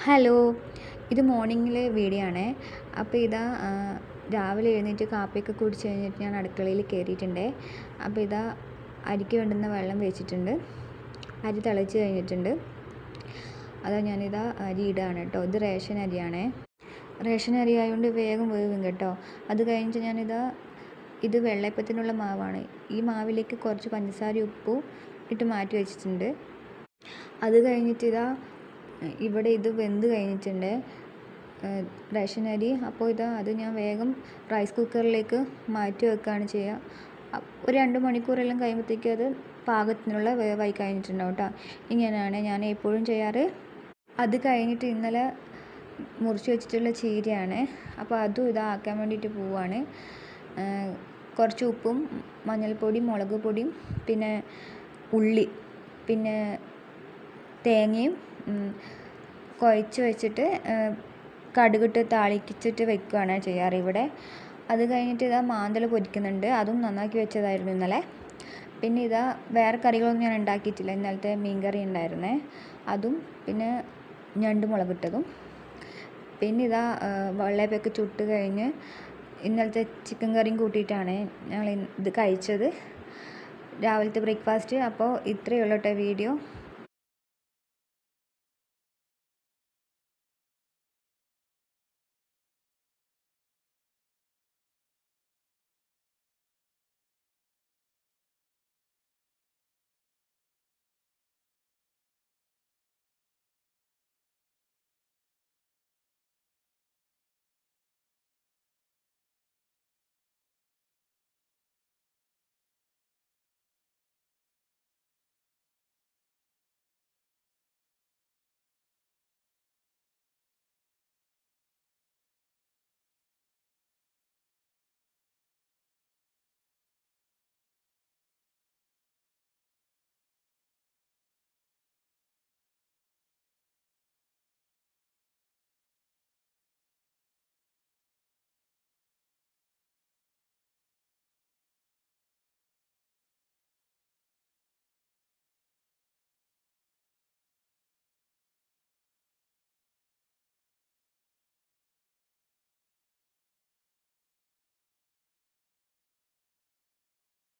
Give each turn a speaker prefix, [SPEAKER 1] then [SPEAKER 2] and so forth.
[SPEAKER 1] Hello, ഇത് മോർണിംഗിലെ video ആണേ. അപ്പോൾ ഇതാ രാവിലെ എഴുന്നേറ്റ് കാപ്പിയൊക്കെ കുടിച്ച് കഴിഞ്ഞിട്ട് ഞാൻ അടുക്കളയിൽ കയറിയിട്ടുണ്ട്. അപ്പോൾ ഇതാ അരിക്ക് വേണ്ടുന്ന വെള്ളം വെച്ചിട്ടുണ്ട്. അരി തിളച്ച് കഴിഞ്ഞിട്ടുണ്ട്. അതാ ഞാനിതാ അരി ഇടുകയാണ് കേട്ടോ. ഇത് റേഷൻ അരിയാണേ. റേഷൻ അരി ആയതുകൊണ്ട് വേഗം വേവും കേട്ടോ. അത് കഴിഞ്ഞിട്ട് ഞാനിതാ ഇത് വെള്ളയപ്പത്തിനുള്ള മാവാണ്. ഈ മാവിലേക്ക് കുറച്ച് പഞ്ചസാര ഉപ്പും ഇട്ട് മാറ്റി വെച്ചിട്ടുണ്ട്. അത് കഴിഞ്ഞിട്ട് ഇതാ ഇവിടെ ഇത് വെന്ത് കഴിഞ്ഞിട്ടുണ്ട് റേഷൻ അരി. അപ്പോൾ ഇതാ അത് ഞാൻ വേഗം റൈസ് കുക്കറിലേക്ക് മാറ്റി വെക്കുകയാണ് ചെയ്യുക. ഒരു 2 മണിക്കൂറെല്ലാം കഴിയുമ്പോഴത്തേക്കും അത് പാകത്തിനുള്ള വേവായി കഴിഞ്ഞിട്ടുണ്ടാവും കേട്ടോ. ഇങ്ങനെയാണ് ഞാൻ എപ്പോഴും ചെയ്യാറ്. അത് കഴിഞ്ഞിട്ട് ഇന്നലെ മുറിച്ച് വെച്ചിട്ടുള്ള ചീരയാണ്. അപ്പോൾ അതും ഇതാക്കാൻ വേണ്ടിയിട്ട് പോവുകയാണ്. കുറച്ച് ഉപ്പും മഞ്ഞൾപ്പൊടിയും മുളക് പൊടിയും പിന്നെ ഉള്ളി പിന്നെ തേങ്ങയും കുഴച്ച് വെച്ചിട്ട് കടുകിട്ട് താളിച്ചിട്ട് വെക്കുകയാണ് ചെയ്യാറ് ഇവിടെ. അത് കഴിഞ്ഞിട്ട് ഇതാ മാന്തൽ പൊരിക്കുന്നുണ്ട്. അതും നന്നാക്കി വെച്ചതായിരുന്നു ഇന്നലെ. പിന്നെ ഇതാ വേറെ കറികളൊന്നും ഞാൻ ഉണ്ടാക്കിയിട്ടില്ല. ഇന്നലത്തെ മീൻ കറി ഉണ്ടായിരുന്നേ, അതും പിന്നെ ഞണ്ട് മുളകിട്ടതും. പിന്നെ ഇതാ വെള്ളയപ്പൊക്കെ ചുട്ട് കഴിഞ്ഞ് ഇന്നലത്തെ ചിക്കൻ കറിയും കൂട്ടിയിട്ടാണ് ഞങ്ങൾ ഇത് കഴിച്ചത്, രാവിലത്തെ ബ്രേക്ക്ഫാസ്റ്റ്. അപ്പോൾ ഇത്രയേ ഉള്ളൂ കേട്ടോ വീഡിയോ.